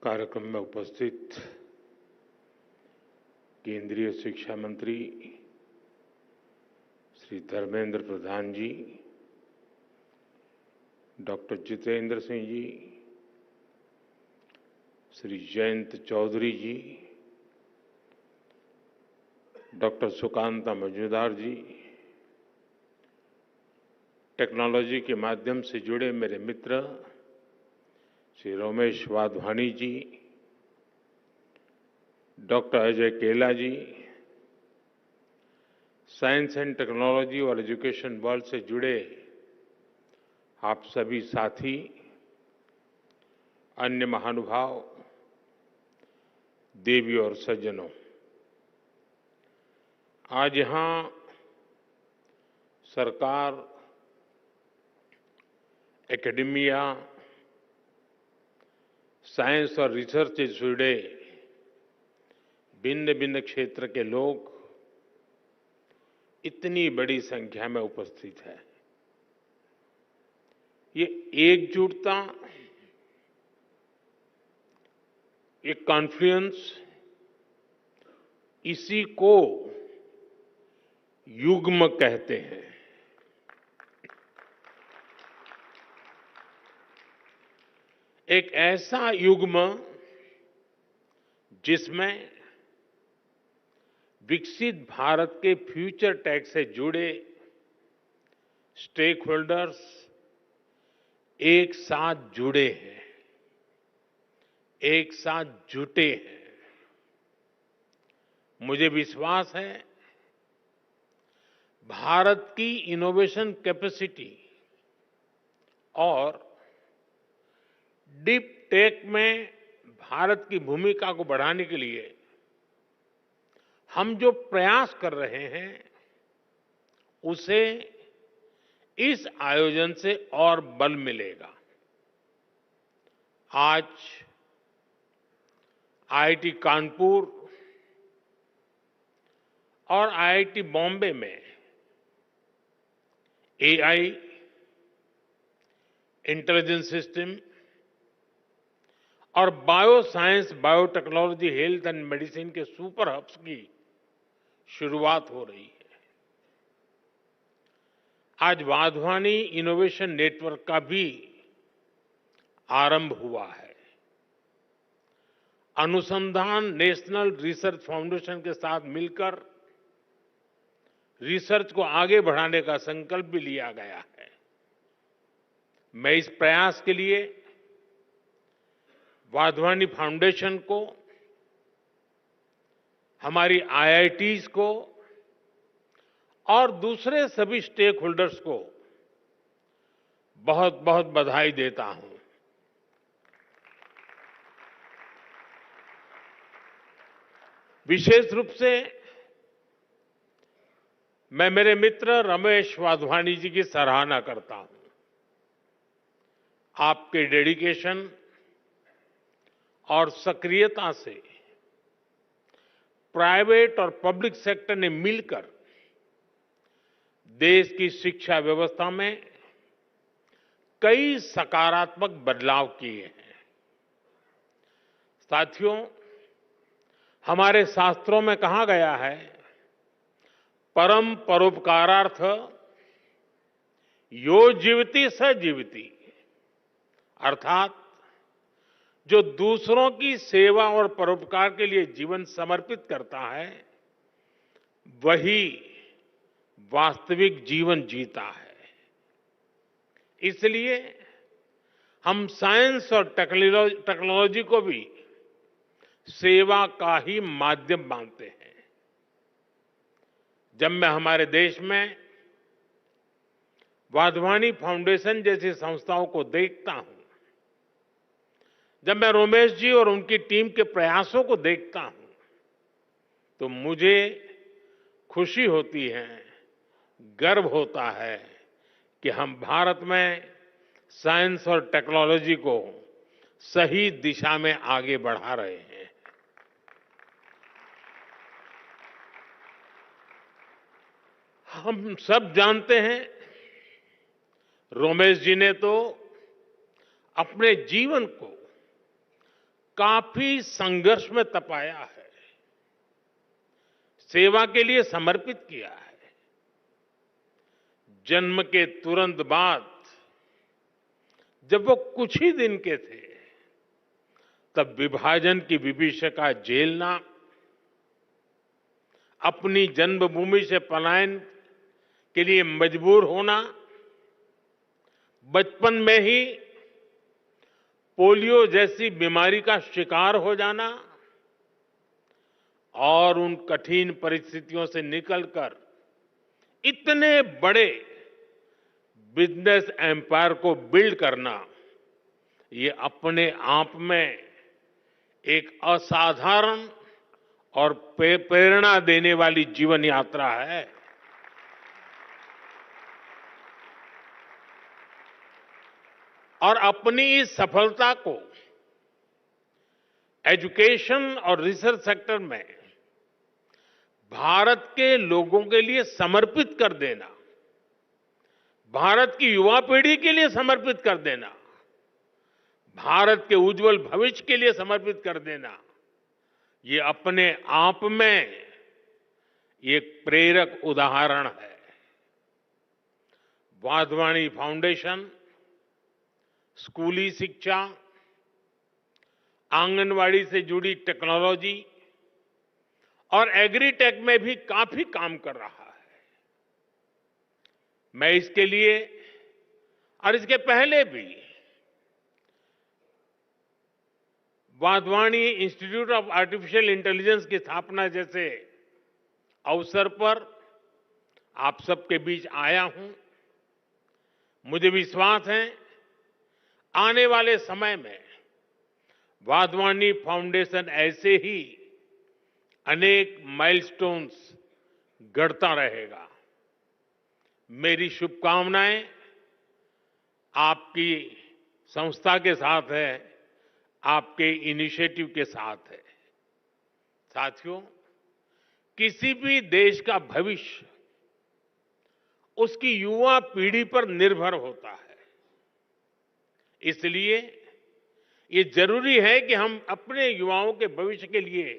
कार्यक्रम में उपस्थित केंद्रीय शिक्षा मंत्री श्री धर्मेंद्र प्रधान जी, डॉक्टर जितेंद्र सिंह जी, श्री जयंत चौधरी जी, डॉक्टर सुकांता मजूमदार जी, टेक्नोलॉजी के माध्यम से जुड़े मेरे मित्र श्री रमेश वाधवानी जी, डॉक्टर अजय केला जी, साइंस एंड टेक्नोलॉजी और एजुकेशन वर्ल्ड से जुड़े आप सभी साथी, अन्य महानुभाव, देवी और सज्जनों, आज यहां सरकार, एकेडेमिया, साइंस और रिसर्च से जुड़े भिन्न भिन्न क्षेत्र के लोग इतनी बड़ी संख्या में उपस्थित है। ये एकजुटता, ये कॉन्फ्लुएंस, इसी को युग्म कहते हैं। एक ऐसा युग्म जिसमें विकसित भारत के फ्यूचर टेक से जुड़े स्टेक होल्डर्स एक साथ जुड़े हैं, एक साथ जुटे हैं। मुझे विश्वास है भारत की इनोवेशन कैपेसिटी और डीप टेक में भारत की भूमिका को बढ़ाने के लिए हम जो प्रयास कर रहे हैं उसे इस आयोजन से और बल मिलेगा। आज आईआईटी कानपुर और आईआईटी बॉम्बे में एआई, इंटेलिजेंस सिस्टम और bio science, biotechnology, health and medicine के सुपर हब्स की शुरुआत हो रही है। आज वाधवानी इनोवेशन नेटवर्क का भी आरंभ हुआ है। अनुसंधान नेशनल रिसर्च फाउंडेशन के साथ मिलकर रिसर्च को आगे बढ़ाने का संकल्प भी लिया गया है। मैं इस प्रयास के लिए वाधवानी फाउंडेशन को, हमारी आईआईटीज को और दूसरे सभी स्टेक होल्डर्स को बहुत बहुत बधाई देता हूं। विशेष रूप से मैं मेरे मित्र रमेश वाधवानी जी की सराहना करता हूं। आपके डेडिकेशन और सक्रियता से प्राइवेट और पब्लिक सेक्टर ने मिलकर देश की शिक्षा व्यवस्था में कई सकारात्मक बदलाव किए हैं। साथियों, हमारे शास्त्रों में कहा गया है, परम परोपकारार्थ यो जीवति स जीवति, अर्थात जो दूसरों की सेवा और परोपकार के लिए जीवन समर्पित करता है वही वास्तविक जीवन जीता है। इसलिए हम साइंस और टेक्नोलॉजी को भी सेवा का ही माध्यम मानते हैं। जब मैं हमारे देश में वाधवानी फाउंडेशन जैसी संस्थाओं को देखता हूं, जब मैं रमेश जी और उनकी टीम के प्रयासों को देखता हूं, तो मुझे खुशी होती है, गर्व होता है कि हम भारत में साइंस और टेक्नोलॉजी को सही दिशा में आगे बढ़ा रहे हैं। हम सब जानते हैं, रमेश जी ने तो अपने जीवन को काफी संघर्ष में तपाया है, सेवा के लिए समर्पित किया है। जन्म के तुरंत बाद जब वो कुछ ही दिन के थे, तब विभाजन की विभीषिका झेलना, अपनी जन्मभूमि से पलायन के लिए मजबूर होना, बचपन में ही पोलियो जैसी बीमारी का शिकार हो जाना और उन कठिन परिस्थितियों से निकलकर इतने बड़े बिजनेस एम्पायर को बिल्ड करना, ये अपने आप में एक असाधारण और प्रेरणा देने वाली जीवन यात्रा है। और अपनी इस सफलता को एजुकेशन और रिसर्च सेक्टर में भारत के लोगों के लिए समर्पित कर देना, भारत की युवा पीढ़ी के लिए समर्पित कर देना, भारत के उज्जवल भविष्य के लिए समर्पित कर देना, ये अपने आप में एक प्रेरक उदाहरण है। वाधवानी फाउंडेशन स्कूली शिक्षा, आंगनवाड़ी से जुड़ी टेक्नोलॉजी और एग्रीटेक में भी काफी काम कर रहा है। मैं इसके लिए और इसके पहले भी Wadhwani institute of artificial intelligence की स्थापना जैसे अवसर पर आप सबके बीच आया हूं। मुझे विश्वास है आने वाले समय में वाधवानी फाउंडेशन ऐसे ही अनेक माइलस्टोन्स गढ़ता रहेगा। मेरी शुभकामनाएं आपकी संस्था के साथ है, आपके इनिशिएटिव के साथ है। साथियों, किसी भी देश का भविष्य उसकी युवा पीढ़ी पर निर्भर होता है। इसलिए ये जरूरी है कि हम अपने युवाओं के भविष्य के लिए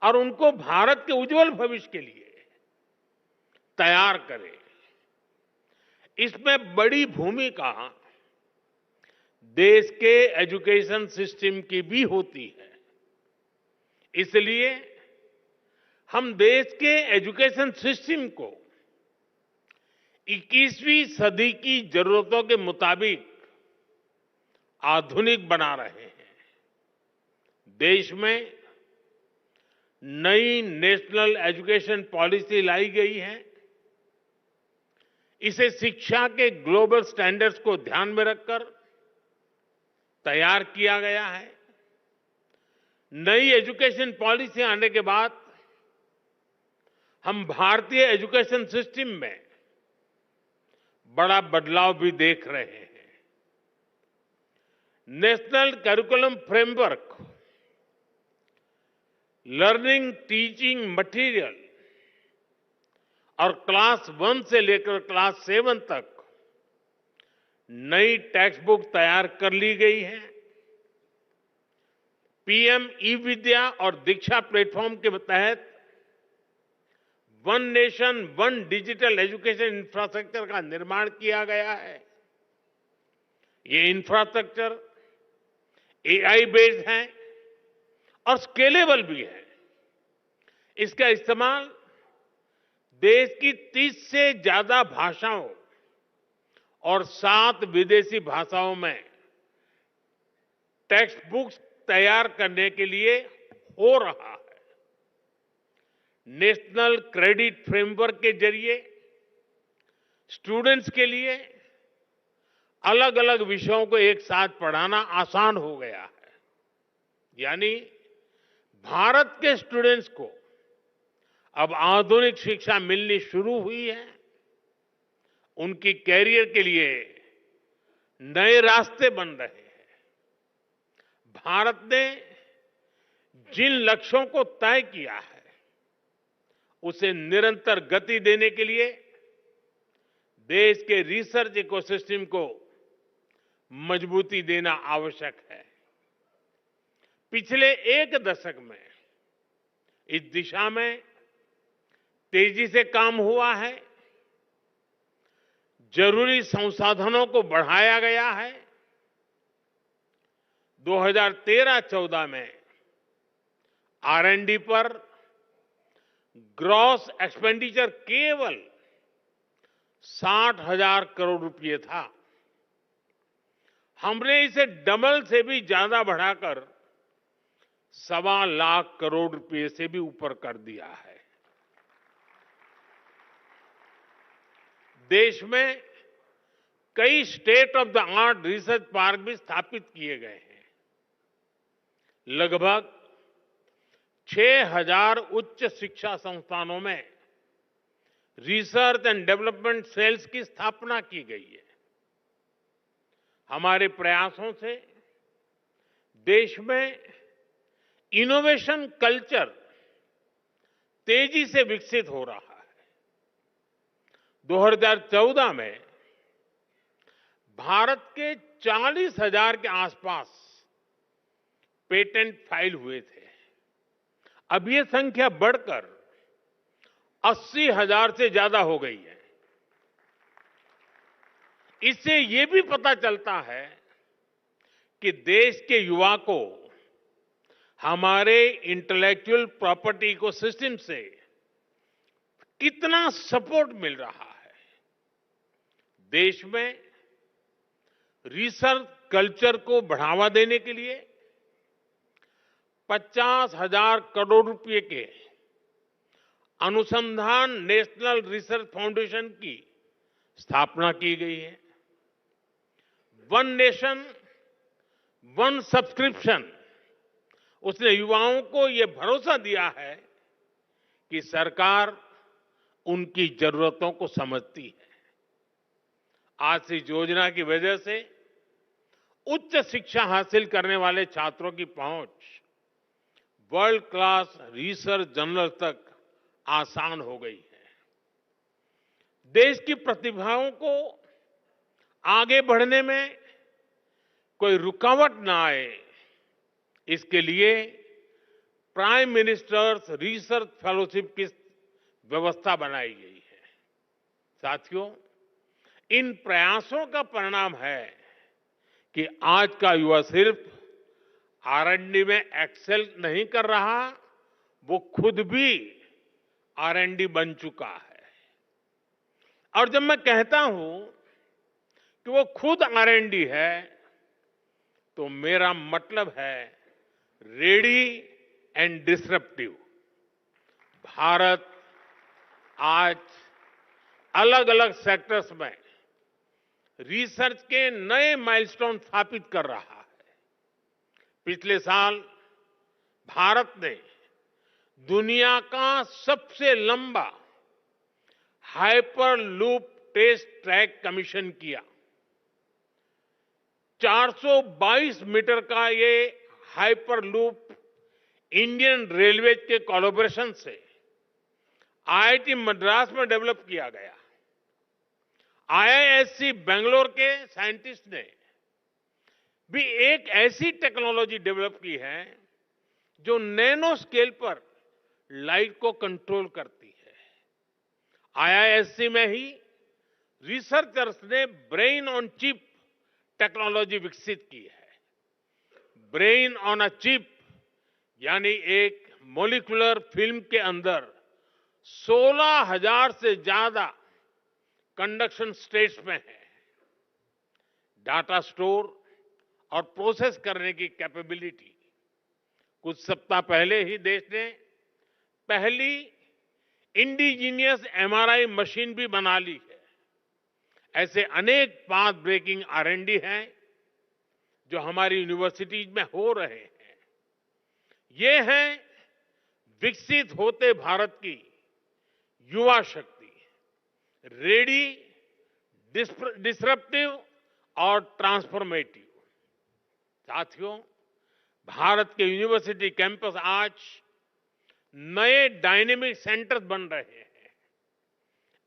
और उनको भारत के उज्जवल भविष्य के लिए तैयार करें। इसमें बड़ी भूमिका देश के एजुकेशन सिस्टम की भी होती है। इसलिए हम देश के एजुकेशन सिस्टम को 21वीं सदी की जरूरतों के मुताबिक आधुनिक बना रहे हैं। देश में नई नेशनल एजुकेशन पॉलिसी लाई गई है। इसे शिक्षा के ग्लोबल स्टैंडर्ड्स को ध्यान में रखकर तैयार किया गया है। नई एजुकेशन पॉलिसी आने के बाद हम भारतीय एजुकेशन सिस्टम में बड़ा बदलाव भी देख रहे हैं। National curriculum framework, learning teaching material और क्लास 1 से लेकर क्लास 7 तक नई टेक्स्ट बुक तैयार कर ली गई है। पीएम ई विद्या और दीक्षा प्लेटफॉर्म के तहत one nation one digital education infrastructure का निर्माण किया गया है। ये इंफ्रास्ट्रक्चर एआई बेस्ड है और स्केलेबल भी है। इसका इस्तेमाल देश की 30 से ज्यादा भाषाओं और 7 विदेशी भाषाओं में टेक्स्ट बुक्स तैयार करने के लिए हो रहा है। नेशनल क्रेडिट फ्रेमवर्क के जरिए स्टूडेंट्स के लिए अलग अलग विषयों को एक साथ पढ़ाना आसान हो गया है। यानी भारत के स्टूडेंट्स को अब आधुनिक शिक्षा मिलनी शुरू हुई है। उनकी कैरियर के लिए नए रास्ते बन रहे हैं। भारत ने जिन लक्ष्यों को तय किया है उसे निरंतर गति देने के लिए देश के रिसर्च इकोसिस्टम को मजबूती देना आवश्यक है। पिछले एक दशक में इस दिशा में तेजी से काम हुआ है। जरूरी संसाधनों को बढ़ाया गया है। 2013-14 में R&D पर ग्रॉस एक्सपेंडिचर केवल 60,000 करोड़ रुपए था। हमने इसे डबल से भी ज्यादा बढ़ाकर 1.25 लाख करोड़ रुपए से भी ऊपर कर दिया है। देश में कई state of the art research park भी स्थापित किए गए हैं। लगभग 6,000 उच्च शिक्षा संस्थानों में रिसर्च एंड डेवलपमेंट सेल्स की स्थापना की गई है। हमारे प्रयासों से देश में इनोवेशन कल्चर तेजी से विकसित हो रहा है। 2014 में भारत के 40,000 के आसपास पेटेंट फाइल हुए थे। अब ये संख्या बढ़कर 80,000 से ज्यादा हो गई है। इससे ये भी पता चलता है कि देश के युवा को हमारे इंटेलेक्चुअल प्रॉपर्टी इकोसिस्टम से कितना सपोर्ट मिल रहा है। देश में रिसर्च कल्चर को बढ़ावा देने के लिए 50,000 करोड़ रुपए के अनुसंधान नेशनल रिसर्च फाउंडेशन की स्थापना की गई है। वन नेशन वन सब्सक्रिप्शन उसने युवाओं को यह भरोसा दिया है कि सरकार उनकी जरूरतों को समझती है। आज से इस योजना की वजह से उच्च शिक्षा हासिल करने वाले छात्रों की पहुंच वर्ल्ड क्लास रिसर्च जर्नल तक आसान हो गई है। देश की प्रतिभाओं को आगे बढ़ने में कोई रुकावट ना आए, इसके लिए प्राइम मिनिस्टर्स रिसर्च फेलोशिप की व्यवस्था बनाई गई है। साथियों, इन प्रयासों का परिणाम है कि आज का युवा सिर्फ R&D में एक्सेल नहीं कर रहा, वो खुद भी R&D बन चुका है। और जब मैं कहता हूं कि वो खुद R&D है, तो मेरा मतलब है रेडी एंड डिसरप्टिव। भारत आज अलग अलग सेक्टर्स में रिसर्च के नए माइलस्टोन स्थापित कर रहा है। पिछले साल भारत ने दुनिया का सबसे लंबा हाइपरलूप टेस्ट ट्रैक कमीशन किया। 422 मीटर का ये हाइपरलूप इंडियन रेलवे के कोलैबोरेशन से IIT मद्रास में डेवलप किया गया। IISc बेंगलोर के साइंटिस्ट ने भी एक ऐसी टेक्नोलॉजी डेवलप की है जो नैनो स्केल पर लाइट को कंट्रोल करती है। IISc में ही रिसर्चर्स ने ब्रेन ऑन चिप टेक्नोलॉजी विकसित की है। ब्रेन ऑन अ चिप यानी एक मॉलिक्यूलर फिल्म के अंदर 16,000 से ज्यादा कंडक्शन स्टेट्स में है। डाटा स्टोर और प्रोसेस करने की कैपेबिलिटी। कुछ सप्ताह पहले ही देश ने पहली इंडिजीनियस MRI मशीन भी बना ली है। ऐसे अनेक पाथ ब्रेकिंग R&D हैं जो हमारी यूनिवर्सिटीज में हो रहे हैं। ये है विकसित होते भारत की युवा शक्ति, रेडी, डिसरप्टिव और ट्रांसफॉर्मेटिव। साथियों, भारत के यूनिवर्सिटी कैंपस आज नए डायनेमिक सेंटर्स बन रहे हैं।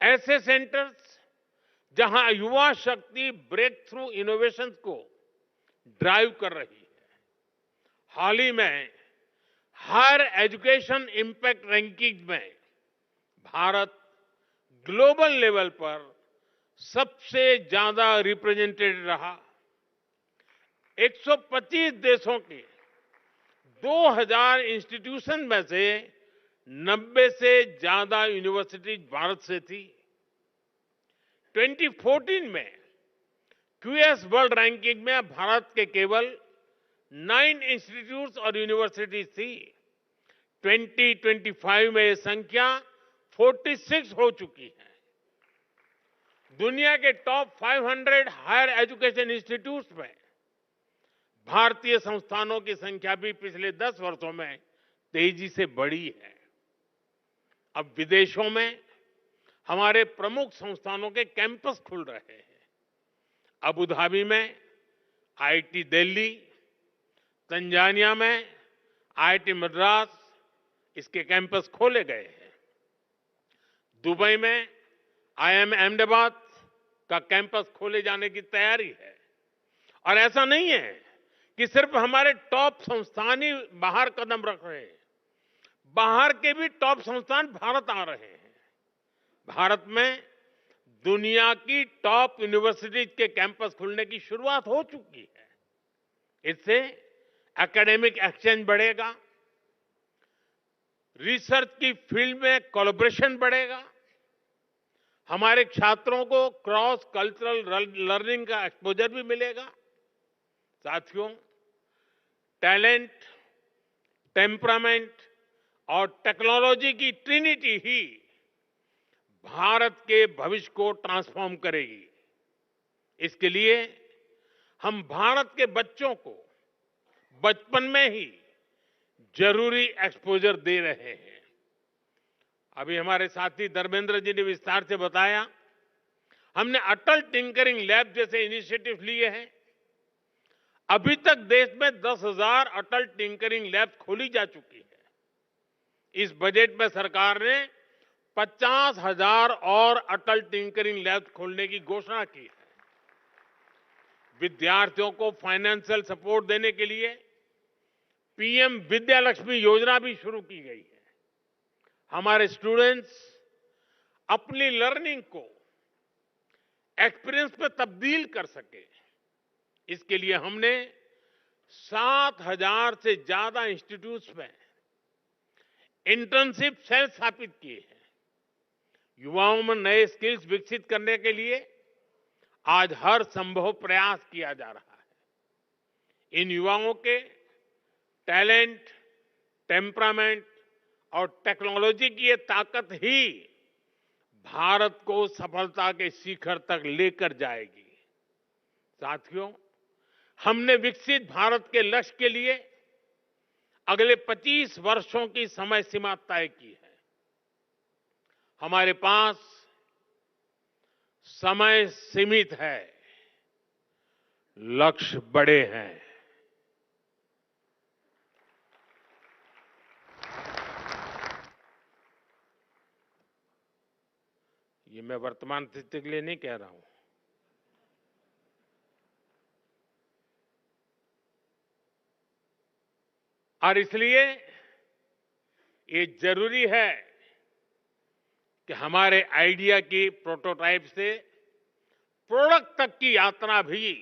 ऐसे सेंटर्स जहां युवा शक्ति ब्रेक थ्रू इनोवेशन को ड्राइव कर रही है। हाल ही में हायर एजुकेशन इंपैक्ट रैंकिंग में भारत ग्लोबल लेवल पर सबसे ज्यादा रिप्रेजेंटेड रहा। 125 देशों के 2000 इंस्टीट्यूशन में से 90 से ज्यादा यूनिवर्सिटीज भारत से थी। 2014 में क्यूएस वर्ल्ड रैंकिंग में भारत के केवल 9 इंस्टीट्यूट्स और यूनिवर्सिटीज थी। 2025 में ये संख्या 46 हो चुकी है। दुनिया के टॉप 500 हायर एजुकेशन इंस्टीट्यूट्स में भारतीय संस्थानों की संख्या भी पिछले 10 वर्षों में तेजी से बढ़ी है। अब विदेशों में हमारे प्रमुख संस्थानों के कैंपस खुल रहे हैं। अबू धाबी में आईआईटी दिल्ली, तंजानिया में आईआईटी मद्रास, इसके कैंपस खोले गए हैं। दुबई में आईआईएम अहमदाबाद का कैंपस खोले जाने की तैयारी है। और ऐसा नहीं है कि सिर्फ हमारे टॉप संस्थान ही बाहर कदम रख रहे हैं, बाहर के भी टॉप संस्थान भारत आ रहे हैं। भारत में दुनिया की टॉप यूनिवर्सिटीज के कैंपस खुलने की शुरुआत हो चुकी है। इससे एकेडमिक एक्सचेंज बढ़ेगा, रिसर्च की फील्ड में कोलैबोरेशन बढ़ेगा, हमारे छात्रों को क्रॉस कल्चरल लर्निंग का एक्सपोजर भी मिलेगा। साथियों, टैलेंट, टेम्परामेंट और टेक्नोलॉजी की ट्रिनिटी ही भारत के भविष्य को ट्रांसफॉर्म करेगी। इसके लिए हम भारत के बच्चों को बचपन में ही जरूरी एक्सपोजर दे रहे हैं। अभी हमारे साथी धर्मेंद्र जी ने विस्तार से बताया, हमने अटल टिंकरिंग लैब जैसे इनिशिएटिव लिए हैं। अभी तक देश में 10,000 अटल टिंकरिंग लैब खोली जा चुकी है। इस बजट में सरकार ने 50,000 और अटल टिंकरिंग लैब खोलने की घोषणा की है। विद्यार्थियों को फाइनेंशियल सपोर्ट देने के लिए पीएम विद्यालक्ष्मी योजना भी शुरू की गई है। हमारे स्टूडेंट्स अपनी लर्निंग को एक्सपीरियंस में तब्दील कर सके, इसके लिए हमने 7,000 से ज्यादा इंस्टीट्यूट्स में इंटर्नशिप सेल स्थापित किए हैं। युवाओं में नए स्किल्स विकसित करने के लिए आज हर संभव प्रयास किया जा रहा है। इन युवाओं के टैलेंट, टेम्परामेंट और टेक्नोलॉजी की ये ताकत ही भारत को सफलता के शिखर तक लेकर जाएगी। साथियों, हमने विकसित भारत के लक्ष्य के लिए अगले 25 वर्षों की समय सीमा तय की है। हमारे पास समय सीमित है, लक्ष्य बड़े हैं। ये मैं वर्तमान स्थिति के लिए नहीं कह रहा हूं। और इसलिए ये जरूरी है कि हमारे आइडिया की प्रोटोटाइप से प्रोडक्ट तक की यात्रा भी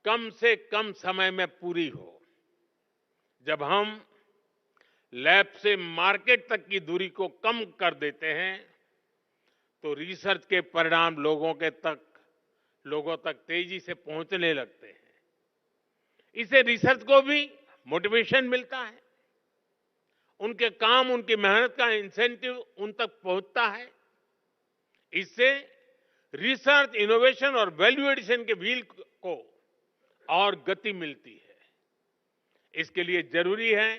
कम से कम समय में पूरी हो। जब हम लैब से मार्केट तक की दूरी को कम कर देते हैं तो रिसर्च के परिणाम लोगों तक तेजी से पहुंचने लगते हैं। इससे रिसर्च को भी मोटिवेशन मिलता है, उनके काम, उनकी मेहनत का इंसेंटिव उन तक पहुंचता है। इससे रिसर्च, इनोवेशन और वैल्यू एडिशन के व्हील को और गति मिलती है। इसके लिए जरूरी है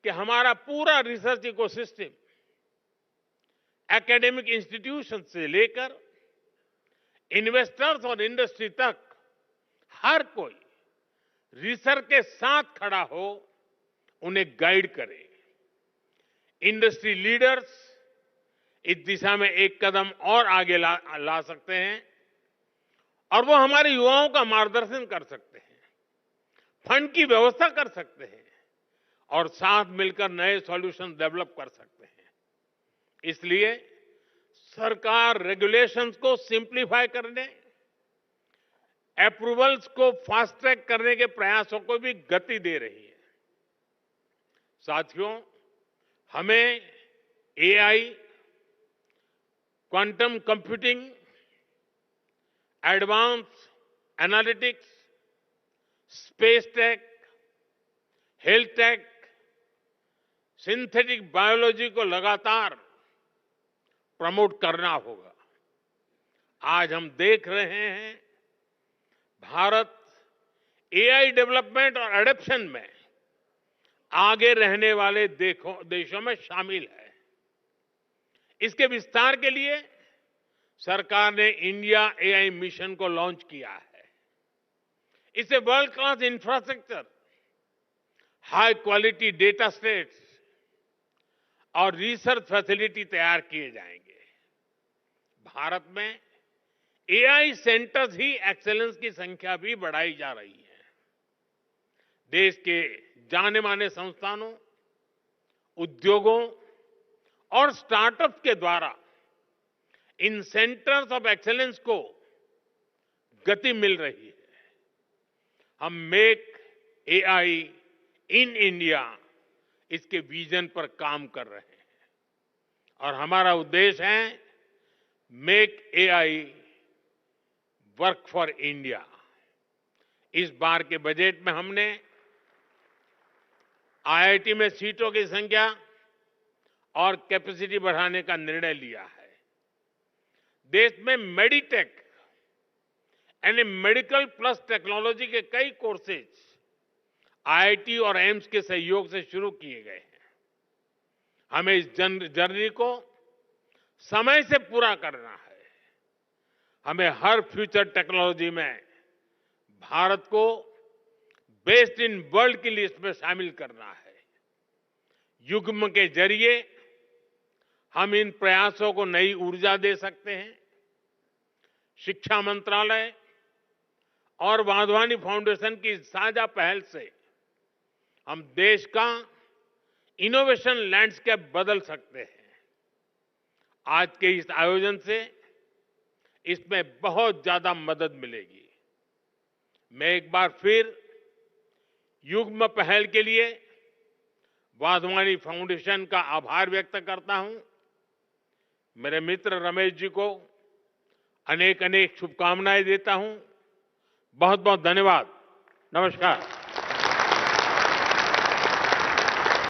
कि हमारा पूरा रिसर्च इकोसिस्टम एकेडमिक इंस्टीट्यूशन से लेकर इन्वेस्टर्स और इंडस्ट्री तक हर कोई रिसर्च के साथ खड़ा हो, उन्हें गाइड करे। इंडस्ट्री लीडर्स इस दिशा में एक कदम और आगे ला सकते हैं और वो हमारे युवाओं का मार्गदर्शन कर सकते हैं। फंड की व्यवस्था कर सकते हैं और साथ मिलकर नए सॉल्यूशन डेवलप कर सकते हैं। इसलिए सरकार रेगुलेशंस को सिंप्लीफाई करने, अप्रूवल्स को फास्ट ट्रैक करने के प्रयासों को भी गति दे रही है। साथियों, हमें AI, quantum computing, advance analytics, space tech, health take, synthetic biology को लगातार प्रमोट करना होगा। आज हम देख रहे हैं भारत एआई डेवलपमेंट और एडॉप्शन में आगे रहने वाले देशों में शामिल है। इसके विस्तार के लिए सरकार ने इंडिया एआई मिशन को लॉन्च किया है। इससे world class infrastructure, high quality data sets और रिसर्च फैसिलिटी तैयार किए जाएंगे। भारत में एआई सेंटर्स ही एक्सेलेंस की संख्या भी बढ़ाई जा रही है। देश के जाने माने संस्थानों, उद्योगों और स्टार्टअप के द्वारा इन सेंटर्स ऑफ एक्सेलेंस को गति मिल रही है। हम मेक एआई इन इंडिया, इसके विजन पर काम कर रहे हैं और हमारा उद्देश्य है make AI work for India. इस बार के बजट में हमने आईआईटी में सीटों की संख्या और कैपेसिटी बढ़ाने का निर्णय लिया है। देश में मेडिटेक यानी मेडिकल प्लस टेक्नोलॉजी के कई कोर्सेज आईआईटी और एम्स के सहयोग से शुरू किए गए हैं। हमें इस जर्नी को समय से पूरा करना है। हमें हर फ्यूचर टेक्नोलॉजी में भारत को बेस्ट इन वर्ल्ड की लिस्ट में शामिल करना है। युग्म के जरिए हम इन प्रयासों को नई ऊर्जा दे सकते हैं। शिक्षा मंत्रालय और वाधवानी फाउंडेशन की साझा पहल से हम देश का इनोवेशन लैंडस्केप बदल सकते हैं। आज के इस आयोजन से इसमें बहुत ज्यादा मदद मिलेगी। मैं एक बार फिर युग्म पहल के लिए वाधवानी फाउंडेशन का आभार व्यक्त करता हूं। मेरे मित्र रमेश जी को अनेक अनेक शुभकामनाएं देता हूं। बहुत बहुत धन्यवाद। नमस्कार।